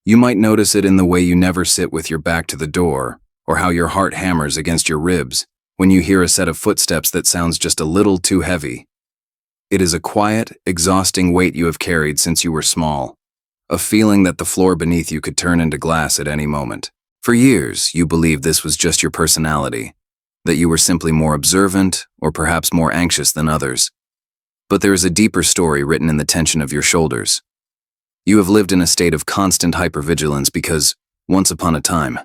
You might notice it in the way you never sit with your back to the door, or how your heart hammers against your ribs when you hear a set of footsteps that sounds just a little too heavy. It is a quiet, exhausting weight you have carried since you were small, a feeling that the floor beneath you could turn into glass at any moment. For years, you believed this was just your personality, that you were simply more observant or perhaps more anxious than others. But there is a deeper story written in the tension of your shoulders. You have lived in a state of constant hypervigilance because, once upon a time,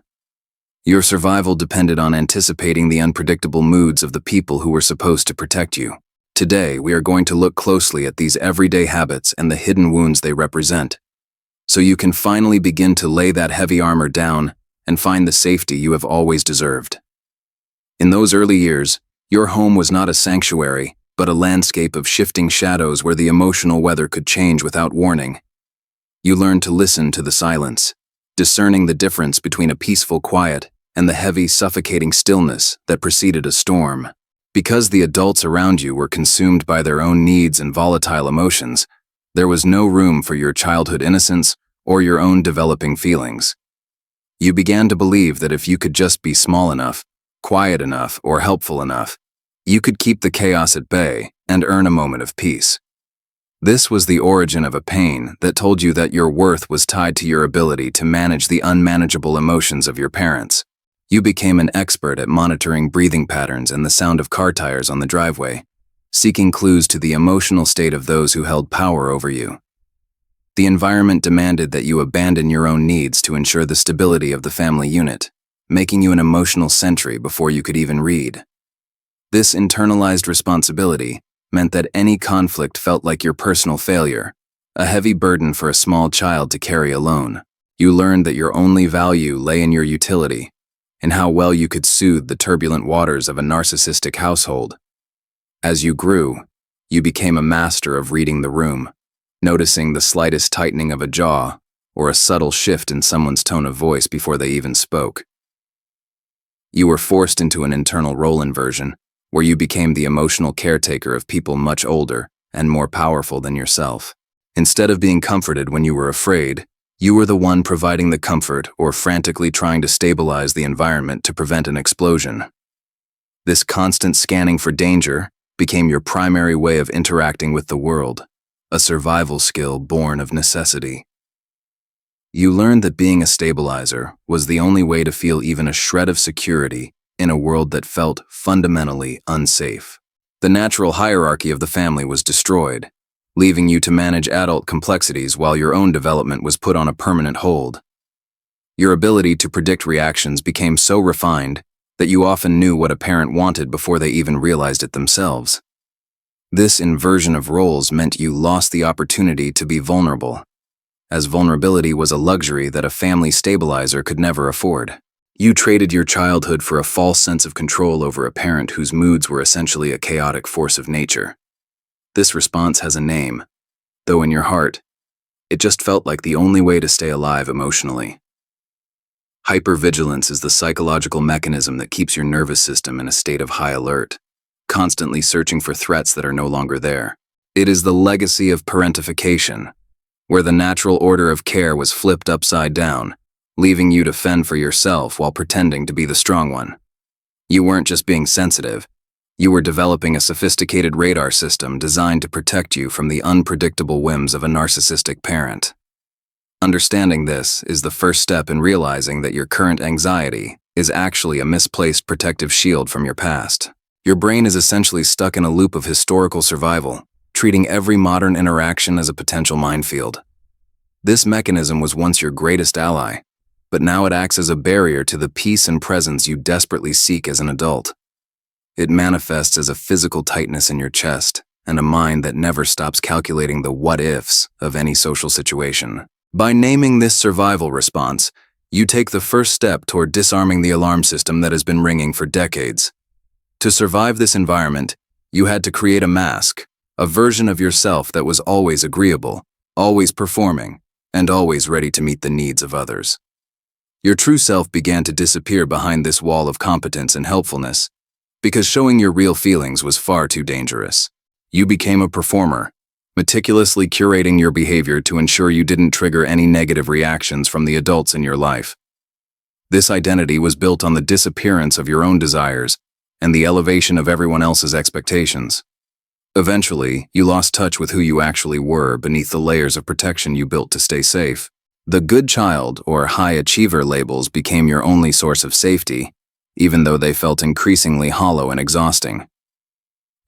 your survival depended on anticipating the unpredictable moods of the people who were supposed to protect you. Today, we are going to look closely at these everyday habits and the hidden wounds they represent, so you can finally begin to lay that heavy armor down and find the safety you have always deserved. In those early years, your home was not a sanctuary, but a landscape of shifting shadows where the emotional weather could change without warning. You learned to listen to the silence, discerning the difference between a peaceful quiet and the heavy, suffocating stillness that preceded a storm. Because the adults around you were consumed by their own needs and volatile emotions, there was no room for your childhood innocence or your own developing feelings. You began to believe that if you could just be small enough, quiet enough, or helpful enough, you could keep the chaos at bay and earn a moment of peace. This was the origin of a pain that told you that your worth was tied to your ability to manage the unmanageable emotions of your parents. You became an expert at monitoring breathing patterns and the sound of car tires on the driveway, seeking clues to the emotional state of those who held power over you. The environment demanded that you abandon your own needs to ensure the stability of the family unit, making you an emotional sentry before you could even read. This internalized responsibility meant that any conflict felt like your personal failure, a heavy burden for a small child to carry alone. You learned that your only value lay in your utility, in how well you could soothe the turbulent waters of a narcissistic household. As you grew, you became a master of reading the room, noticing the slightest tightening of a jaw or a subtle shift in someone's tone of voice before they even spoke. You were forced into an internal role inversion, where you became the emotional caretaker of people much older and more powerful than yourself. Instead of being comforted when you were afraid, you were the one providing the comfort or frantically trying to stabilize the environment to prevent an explosion. This constant scanning for danger became your primary way of interacting with the world, a survival skill born of necessity. You learned that being a stabilizer was the only way to feel even a shred of security in a world that felt fundamentally unsafe. The natural hierarchy of the family was destroyed, leaving you to manage adult complexities while your own development was put on a permanent hold. Your ability to predict reactions became so refined that you often knew what a parent wanted before they even realized it themselves. This inversion of roles meant you lost the opportunity to be vulnerable, as vulnerability was a luxury that a family stabilizer could never afford. You traded your childhood for a false sense of control over a parent whose moods were essentially a chaotic force of nature. This response has a name, though in your heart, it just felt like the only way to stay alive emotionally. Hypervigilance is the psychological mechanism that keeps your nervous system in a state of high alert, constantly searching for threats that are no longer there. It is the legacy of parentification, where the natural order of care was flipped upside down, leaving you to fend for yourself while pretending to be the strong one. You weren't just being sensitive, you were developing a sophisticated radar system designed to protect you from the unpredictable whims of a narcissistic parent. Understanding this is the first step in realizing that your current anxiety is actually a misplaced protective shield from your past. Your brain is essentially stuck in a loop of historical survival, treating every modern interaction as a potential minefield. This mechanism was once your greatest ally, but now it acts as a barrier to the peace and presence you desperately seek as an adult. It manifests as a physical tightness in your chest and a mind that never stops calculating the what-ifs of any social situation. By naming this survival response, you take the first step toward disarming the alarm system that has been ringing for decades. To survive this environment, you had to create a mask, a version of yourself that was always agreeable, always performing, and always ready to meet the needs of others. Your true self began to disappear behind this wall of competence and helpfulness, because showing your real feelings was far too dangerous. You became a performer, meticulously curating your behavior to ensure you didn't trigger any negative reactions from the adults in your life. This identity was built on the disappearance of your own desires and the elevation of everyone else's expectations. Eventually, you lost touch with who you actually were beneath the layers of protection you built to stay safe. The good child or high achiever labels became your only source of safety, even though they felt increasingly hollow and exhausting.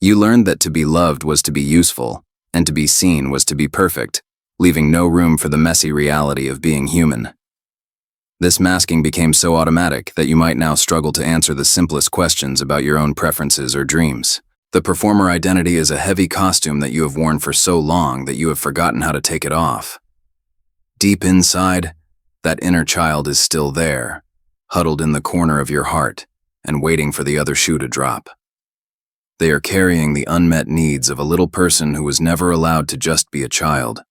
You learned that to be loved was to be useful, and to be seen was to be perfect, leaving no room for the messy reality of being human. This masking became so automatic that you might now struggle to answer the simplest questions about your own preferences or dreams. The performer identity is a heavy costume that you have worn for so long that you have forgotten how to take it off. Deep inside, that inner child is still there, huddled in the corner of your heart and waiting for the other shoe to drop. They are carrying the unmet needs of a little person who was never allowed to just be a child,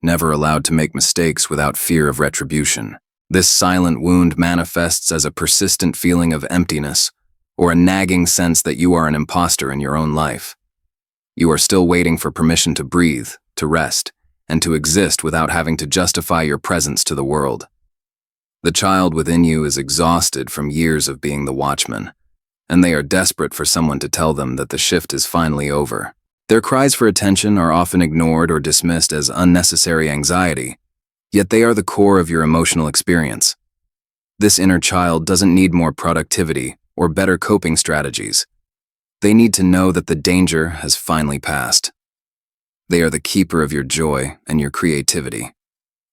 never allowed to make mistakes without fear of retribution. This silent wound manifests as a persistent feeling of emptiness or a nagging sense that you are an imposter in your own life. You are still waiting for permission to breathe, to rest, and to exist without having to justify your presence to the world. The child within you is exhausted from years of being the watchman, and they are desperate for someone to tell them that the shift is finally over. Their cries for attention are often ignored or dismissed as unnecessary anxiety, yet they are the core of your emotional experience. This inner child doesn't need more productivity or better coping strategies. They need to know that the danger has finally passed. They are the keeper of your joy and your creativity,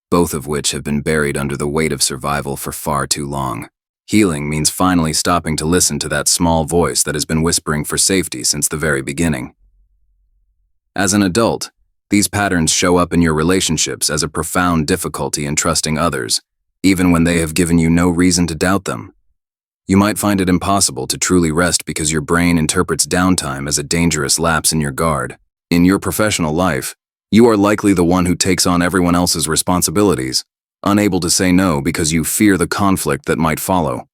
both of which have been buried under the weight of survival for far too long. Healing means finally stopping to listen to that small voice that has been whispering for safety since the very beginning. As an adult, these patterns show up in your relationships as a profound difficulty in trusting others, even when they have given you no reason to doubt them. You might find it impossible to truly rest because your brain interprets downtime as a dangerous lapse in your guard. In your professional life, you are likely the one who takes on everyone else's responsibilities, unable to say no because you fear the conflict that might follow.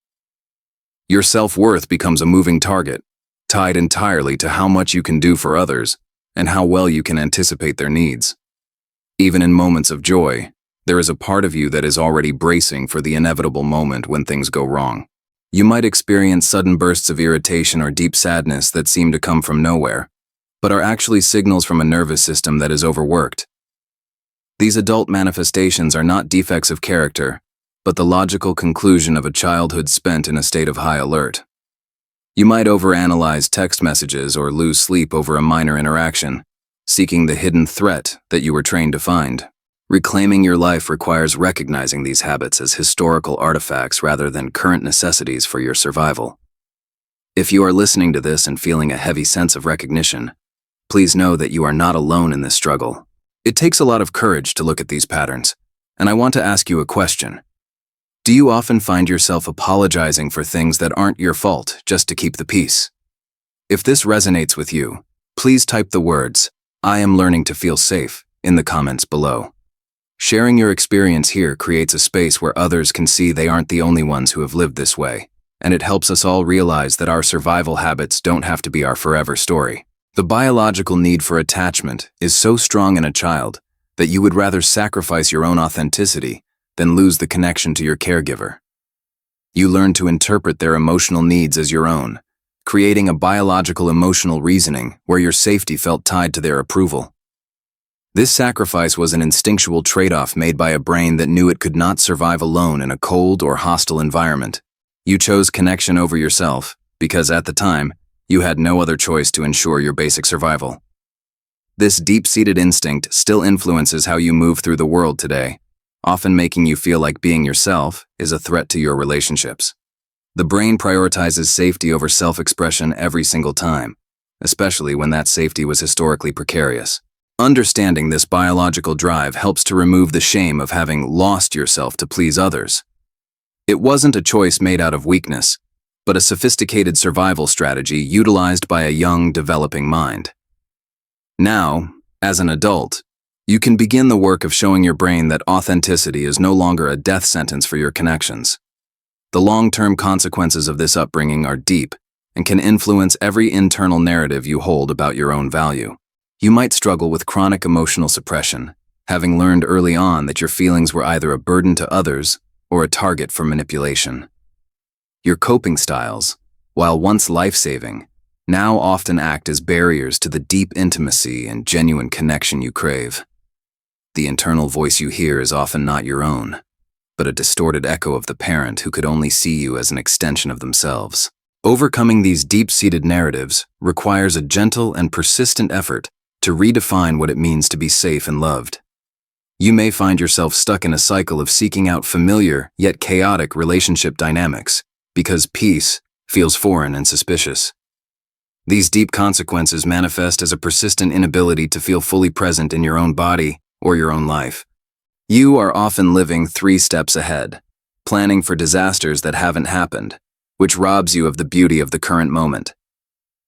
Your self-worth becomes a moving target, tied entirely to how much you can do for others and how well you can anticipate their needs. Even in moments of joy, there is a part of you that is already bracing for the inevitable moment when things go wrong. You might experience sudden bursts of irritation or deep sadness that seem to come from nowhere, but are actually signals from a nervous system that is overworked. These adult manifestations are not defects of character, but the logical conclusion of a childhood spent in a state of high alert. You might overanalyze text messages or lose sleep over a minor interaction, seeking the hidden threat that you were trained to find. Reclaiming your life requires recognizing these habits as historical artifacts rather than current necessities for your survival. If you are listening to this and feeling a heavy sense of recognition, please know that you are not alone in this struggle. It takes a lot of courage to look at these patterns, and I want to ask you a question. Do you often find yourself apologizing for things that aren't your fault just to keep the peace? If this resonates with you, please type the words, "I am learning to feel safe," in the comments below. Sharing your experience here creates a space where others can see they aren't the only ones who have lived this way, and it helps us all realize that our survival habits don't have to be our forever story. The biological need for attachment is so strong in a child that you would rather sacrifice your own authenticity than lose the connection to your caregiver. You learn to interpret their emotional needs as your own, creating a biological emotional reasoning where your safety felt tied to their approval. This sacrifice was an instinctual trade-off made by a brain that knew it could not survive alone in a cold or hostile environment. You chose connection over yourself because, at the time, you had no other choice to ensure your basic survival. This deep-seated instinct still influences how you move through the world today, often making you feel like being yourself is a threat to your relationships. The brain prioritizes safety over self-expression every single time, especially when that safety was historically precarious. Understanding this biological drive helps to remove the shame of having lost yourself to please others. It wasn't a choice made out of weakness, but a sophisticated survival strategy utilized by a young, developing mind. Now, as an adult, you can begin the work of showing your brain that authenticity is no longer a death sentence for your connections. The long-term consequences of this upbringing are deep and can influence every internal narrative you hold about your own value. You might struggle with chronic emotional suppression, having learned early on that your feelings were either a burden to others or a target for manipulation. Your coping styles, while once life-saving, now often act as barriers to the deep intimacy and genuine connection you crave. The internal voice you hear is often not your own, but a distorted echo of the parent who could only see you as an extension of themselves. Overcoming these deep-seated narratives requires a gentle and persistent effort to redefine what it means to be safe and loved. You may find yourself stuck in a cycle of seeking out familiar yet chaotic relationship dynamics because peace feels foreign and suspicious. These deep consequences manifest as a persistent inability to feel fully present in your own body or your own life. You are often living 3 steps ahead, planning for disasters that haven't happened, which robs you of the beauty of the current moment.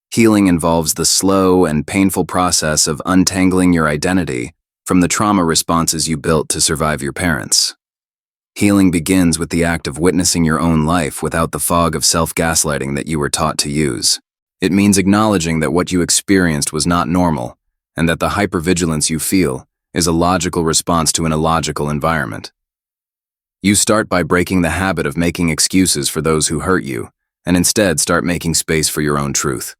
Healing involves the slow and painful process of untangling your identity from the trauma responses you built to survive your parents. Healing begins with the act of witnessing your own life without the fog of self-gaslighting that you were taught to use. It means acknowledging that what you experienced was not normal, and that the hypervigilance you feel is a logical response to an illogical environment. You start by breaking the habit of making excuses for those who hurt you, and instead start making space for your own truth.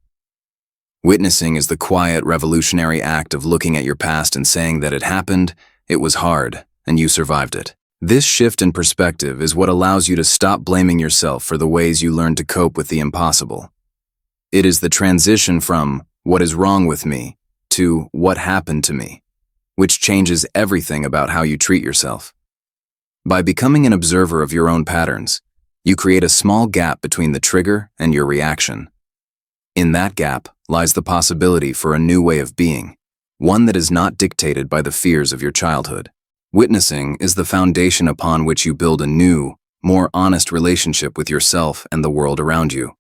Witnessing is the quiet, revolutionary act of looking at your past and saying that it happened, it was hard, and you survived it. This shift in perspective is what allows you to stop blaming yourself for the ways you learned to cope with the impossible. It is the transition from "what is wrong with me" to "what happened to me," which changes everything about how you treat yourself. By becoming an observer of your own patterns, you create a small gap between the trigger and your reaction. In that gap lies the possibility for a new way of being, one that is not dictated by the fears of your childhood. Witnessing is the foundation upon which you build a new, more honest relationship with yourself and the world around you.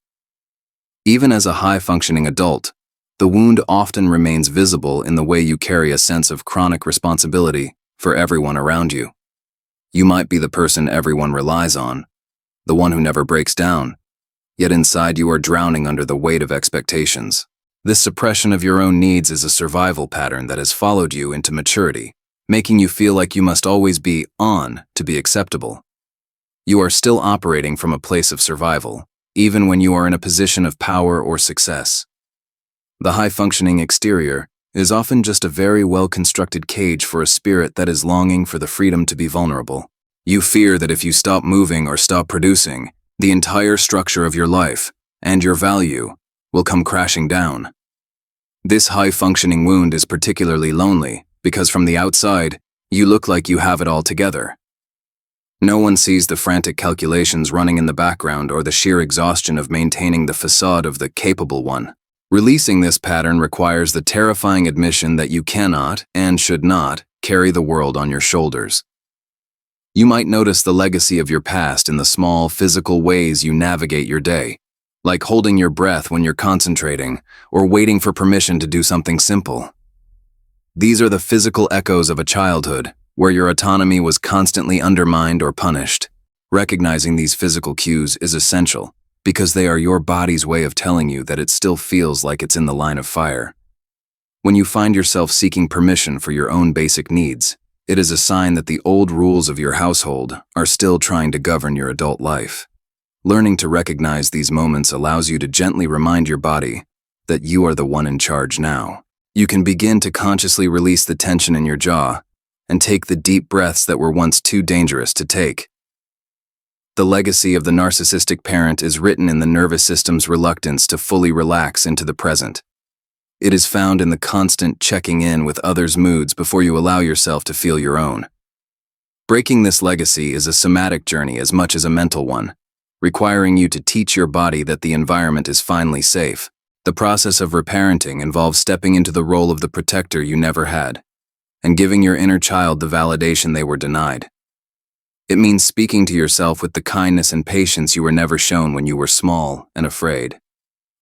Even as a high-functioning adult, the wound often remains visible in the way you carry a sense of chronic responsibility for everyone around you. You might be the person everyone relies on, the one who never breaks down, yet inside you are drowning under the weight of expectations. This suppression of your own needs is a survival pattern that has followed you into maturity, making you feel like you must always be on to be acceptable. You are still operating from a place of survival, even when you are in a position of power or success. The high-functioning exterior is often just a very well-constructed cage for a spirit that is longing for the freedom to be vulnerable. You fear that if you stop moving or stop producing, the entire structure of your life and your value will come crashing down. This high-functioning wound is particularly lonely because from the outside, you look like you have it all together. No one sees the frantic calculations running in the background or the sheer exhaustion of maintaining the facade of the capable one. Releasing this pattern requires the terrifying admission that you cannot and should not carry the world on your shoulders. You might notice the legacy of your past in the small, physical ways you navigate your day, like holding your breath when you're concentrating or waiting for permission to do something simple. These are the physical echoes of a childhood where your autonomy was constantly undermined or punished. Recognizing these physical cues is essential because they are your body's way of telling you that it still feels like it's in the line of fire. When you find yourself seeking permission for your own basic needs, it is a sign that the old rules of your household are still trying to govern your adult life. Learning to recognize these moments allows you to gently remind your body that you are the one in charge now. You can begin to consciously release the tension in your jaw and take the deep breaths that were once too dangerous to take. The legacy of the narcissistic parent is written in the nervous system's reluctance to fully relax into the present. It is found in the constant checking in with others' moods before you allow yourself to feel your own. Breaking this legacy is a somatic journey as much as a mental one, requiring you to teach your body that the environment is finally safe. The process of reparenting involves stepping into the role of the protector you never had, and giving your inner child the validation they were denied. It means speaking to yourself with the kindness and patience you were never shown when you were small and afraid.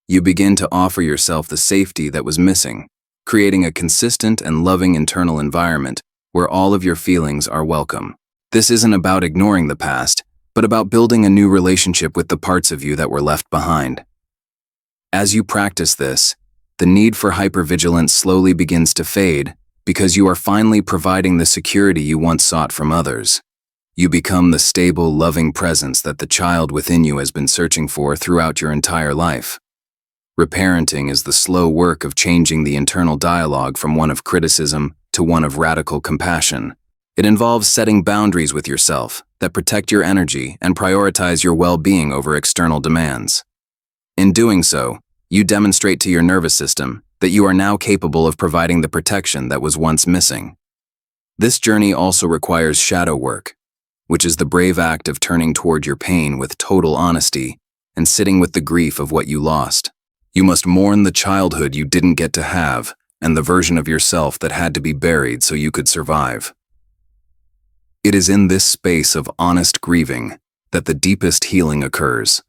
You begin to offer yourself the safety that was missing, creating a consistent and loving internal environment where all of your feelings are welcome. This isn't about ignoring the past, but about building a new relationship with the parts of you that were left behind. As you practice this, the need for hypervigilance slowly begins to fade because you are finally providing the security you once sought from others. You become the stable, loving presence that the child within you has been searching for throughout your entire life. Reparenting is the slow work of changing the internal dialogue from one of criticism to one of radical compassion. It involves setting boundaries with yourself that protect your energy and prioritize your well-being over external demands. In doing so, you demonstrate to your nervous system that you are now capable of providing the protection that was once missing. This journey also requires shadow work, which is the brave act of turning toward your pain with total honesty and sitting with the grief of what you lost. You must mourn the childhood you didn't get to have and the version of yourself that had to be buried so you could survive. It is in this space of honest grieving that the deepest healing occurs,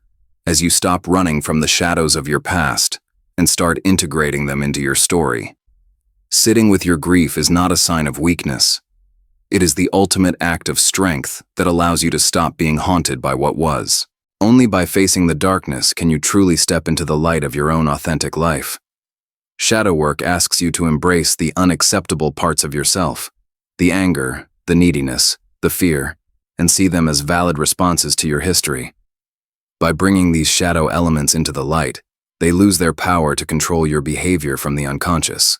as you stop running from the shadows of your past and start integrating them into your story. Sitting with your grief is not a sign of weakness. It is the ultimate act of strength that allows you to stop being haunted by what was. Only by facing the darkness can you truly step into the light of your own authentic life. Shadow work asks you to embrace the unacceptable parts of yourself, the anger, the neediness, the fear, and see them as valid responses to your history. By bringing these shadow elements into the light, they lose their power to control your behavior from the unconscious.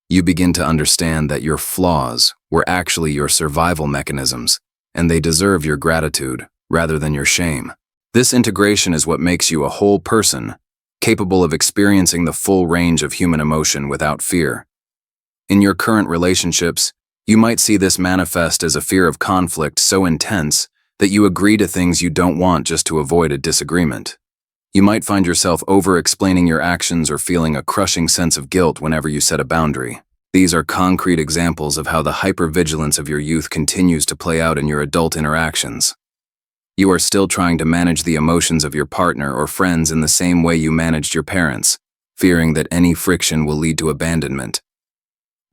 You begin to understand that your flaws were actually your survival mechanisms, and they deserve your gratitude rather than your shame. This integration is what makes you a whole person, capable of experiencing the full range of human emotion without fear. In your current relationships, you might see this manifest as a fear of conflict so intense that you agree to things you don't want just to avoid a disagreement. You might find yourself over-explaining your actions or feeling a crushing sense of guilt whenever you set a boundary. These are concrete examples of how the hypervigilance of your youth continues to play out in your adult interactions. You are still trying to manage the emotions of your partner or friends in the same way you managed your parents, fearing that any friction will lead to abandonment.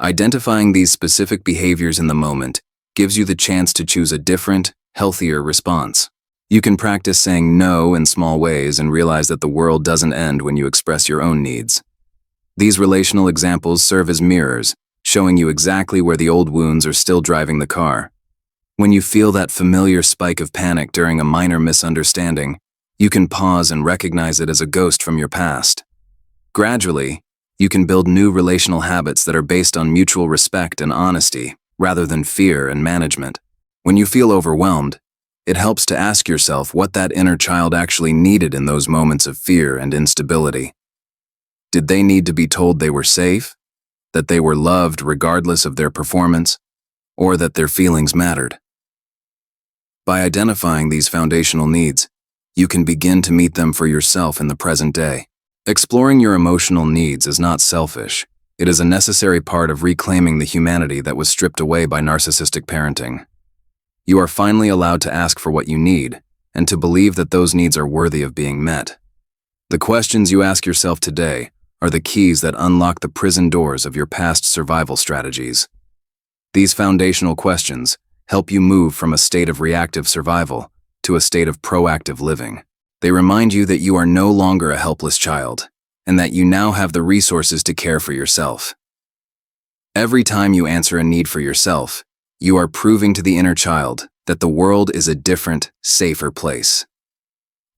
Identifying these specific behaviors in the moment gives you the chance to choose a different, healthier response. You can practice saying no in small ways and realize that the world doesn't end when you express your own needs. These relational examples serve as mirrors, showing you exactly where the old wounds are still driving the car. When you feel that familiar spike of panic during a minor misunderstanding, you can pause and recognize it as a ghost from your past. Gradually, you can build new relational habits that are based on mutual respect and honesty, rather than fear and management. When you feel overwhelmed, it helps to ask yourself what that inner child actually needed in those moments of fear and instability. Did they need to be told they were safe, that they were loved regardless of their performance, or that their feelings mattered? By identifying these foundational needs, you can begin to meet them for yourself in the present day. Exploring your emotional needs is not selfish. It is a necessary part of reclaiming the humanity that was stripped away by narcissistic parenting. You are finally allowed to ask for what you need, and to believe that those needs are worthy of being met. The questions you ask yourself today are the keys that unlock the prison doors of your past survival strategies. These foundational questions help you move from a state of reactive survival to a state of proactive living. They remind you that you are no longer a helpless child, and that you now have the resources to care for yourself. Every time you answer a need for yourself, you are proving to the inner child that the world is a different, safer place.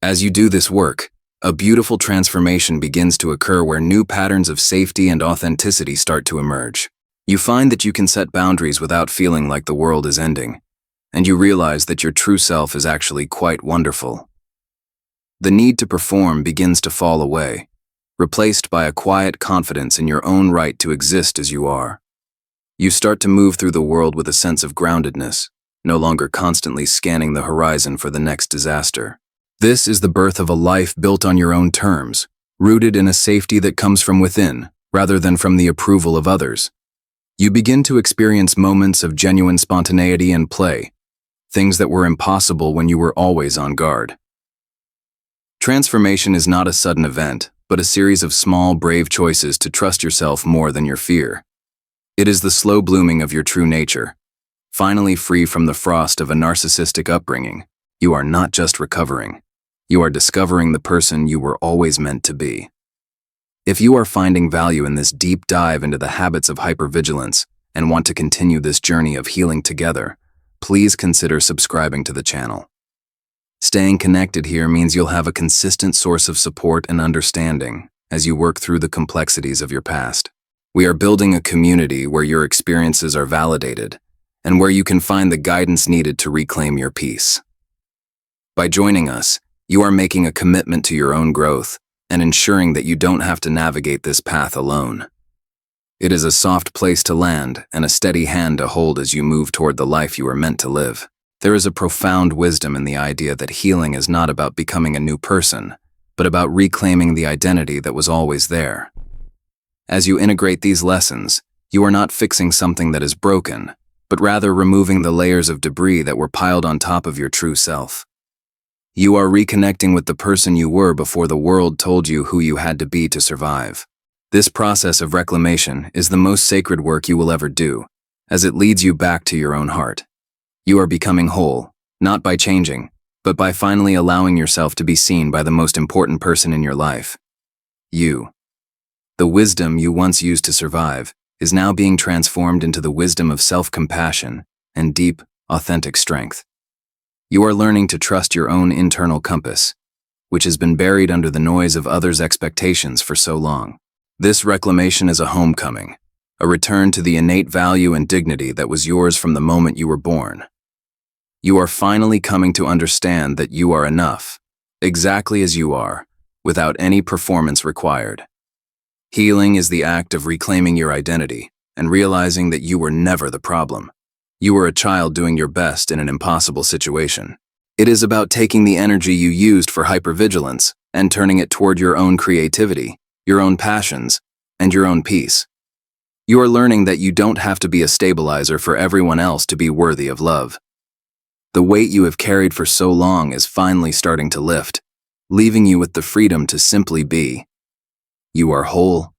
As you do this work, a beautiful transformation begins to occur where new patterns of safety and authenticity start to emerge. You find that you can set boundaries without feeling like the world is ending, and you realize that your true self is actually quite wonderful. The need to perform begins to fall away, replaced by a quiet confidence in your own right to exist as you are. You start to move through the world with a sense of groundedness, no longer constantly scanning the horizon for the next disaster. This is the birth of a life built on your own terms, rooted in a safety that comes from within, rather than from the approval of others. You begin to experience moments of genuine spontaneity and play, things that were impossible when you were always on guard. Transformation is not a sudden event, but a series of small, brave choices to trust yourself more than your fear. It is the slow blooming of your true nature. Finally free from the frost of a narcissistic upbringing, you are not just recovering. You are discovering the person you were always meant to be. If you are finding value in this deep dive into the habits of hypervigilance and want to continue this journey of healing together, please consider subscribing to the channel. Staying connected here means you'll have a consistent source of support and understanding as you work through the complexities of your past. We are building a community where your experiences are validated and where you can find the guidance needed to reclaim your peace. By joining us, you are making a commitment to your own growth and ensuring that you don't have to navigate this path alone. It is a soft place to land and a steady hand to hold as you move toward the life you are meant to live. There is a profound wisdom in the idea that healing is not about becoming a new person, but about reclaiming the identity that was always there. As you integrate these lessons, you are not fixing something that is broken, but rather removing the layers of debris that were piled on top of your true self. You are reconnecting with the person you were before the world told you who you had to be to survive. This process of reclamation is the most sacred work you will ever do, as it leads you back to your own heart. You are becoming whole, not by changing, but by finally allowing yourself to be seen by the most important person in your life. You. The wisdom you once used to survive is now being transformed into the wisdom of self-compassion and deep, authentic strength. You are learning to trust your own internal compass, which has been buried under the noise of others' expectations for so long. This reclamation is a homecoming, a return to the innate value and dignity that was yours from the moment you were born. You are finally coming to understand that you are enough, exactly as you are, without any performance required. Healing is the act of reclaiming your identity and realizing that you were never the problem. You were a child doing your best in an impossible situation. It is about taking the energy you used for hypervigilance and turning it toward your own creativity, your own passions, and your own peace. You are learning that you don't have to be a stabilizer for everyone else to be worthy of love. The weight you have carried for so long is finally starting to lift, leaving you with the freedom to simply be. You are whole,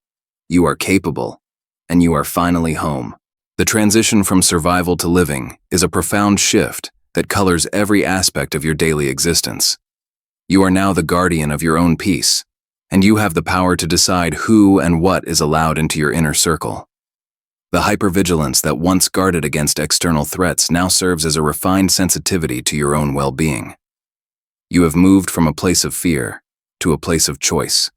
you are capable, and you are finally home. The transition from survival to living is a profound shift that colors every aspect of your daily existence. You are now the guardian of your own peace, and you have the power to decide who and what is allowed into your inner circle. The hypervigilance that once guarded against external threats now serves as a refined sensitivity to your own well-being. You have moved from a place of fear to a place of choice,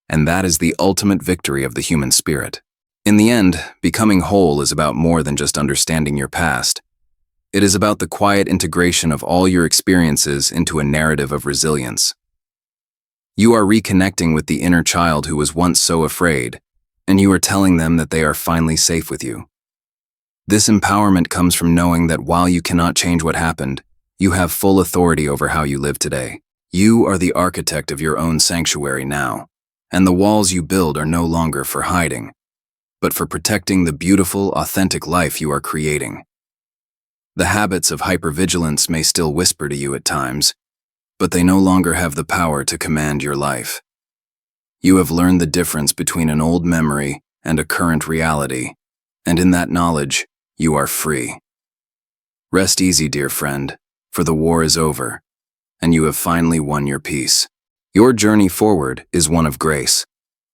and that is the ultimate victory of the human spirit. In the end, becoming whole is about more than just understanding your past. It is about the quiet integration of all your experiences into a narrative of resilience. You are reconnecting with the inner child who was once so afraid, and you are telling them that they are finally safe with you. This empowerment comes from knowing that while you cannot change what happened, you have full authority over how you live today. You are the architect of your own sanctuary now, and the walls you build are no longer for hiding, but for protecting the beautiful, authentic life you are creating. The habits of hypervigilance may still whisper to you at times, but they no longer have the power to command your life. You have learned the difference between an old memory and a current reality, and in that knowledge, you are free. Rest easy, dear friend, for the war is over, and you have finally won your peace. Your journey forward is one of grace,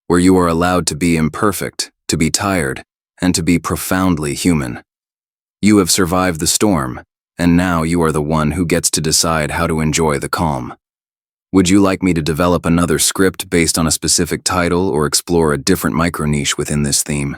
where you are allowed to be imperfect, to be tired, and to be profoundly human. You have survived the storm, and now you are the one who gets to decide how to enjoy the calm. Would you like me to develop another script based on a specific title or explore a different micro-niche within this theme?